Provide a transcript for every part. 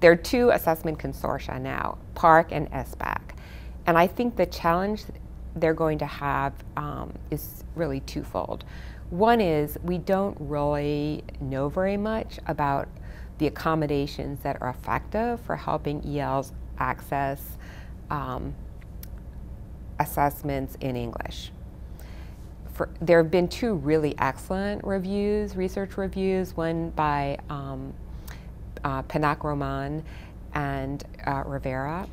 there are two assessment consortia now, PARC and SBAC. And I think the challenge they're going to have is really twofold. One is we don't really know very much about the accommodations that are effective for helping ELs access assessments in English. There have been two really excellent reviews, research reviews, one by Panac-Roman and Rivera,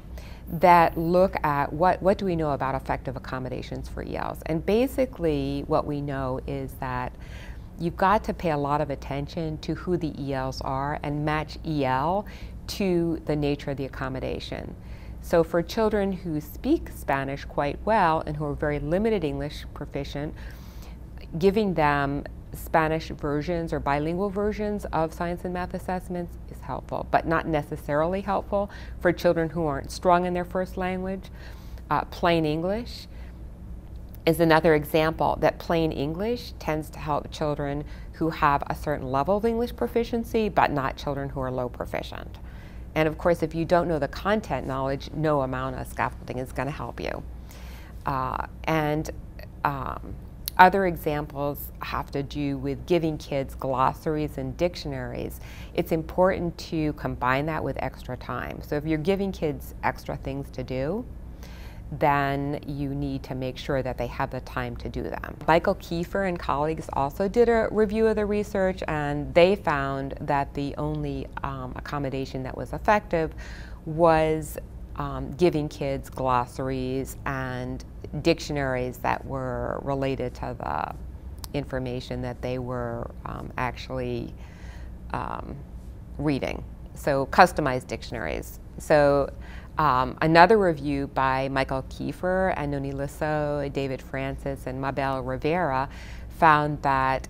that look at what do we know about effective accommodations for ELs. And basically what we know is that you've got to pay a lot of attention to who the ELs are and match EL to the nature of the accommodation. So for children who speak Spanish quite well and who are very limited English proficient, giving them Spanish versions or bilingual versions of science and math assessments is helpful, but not necessarily helpful for children who aren't strong in their first language. Plain English is another example that plain English tends to help children who have a certain level of English proficiency, but not children who are low proficient. And of course, if you don't know the content knowledge, no amount of scaffolding is going to help you. Other examples have to do with giving kids glossaries and dictionaries. It's important to combine that with extra time. So if you're giving kids extra things to do, then you need to make sure that they have the time to do them. Michael Kiefer and colleagues also did a review of the research, and they found that the only accommodation that was effective was giving kids glossaries and dictionaries that were related to the information that they were actually reading. So customized dictionaries. So another review by Michael Kiefer and Noni Lasso, David Francis, and Mabel Rivera found that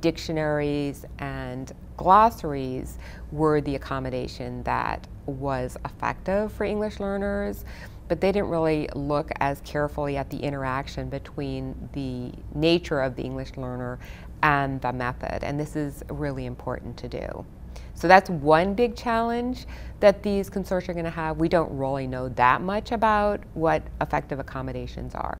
dictionaries and glossaries were the accommodation that was effective for English learners, but they didn't really look as carefully at the interaction between the nature of the English learner and the method, and this is really important to do. So that's one big challenge that these consortia are going to have. We don't really know that much about what effective accommodations are.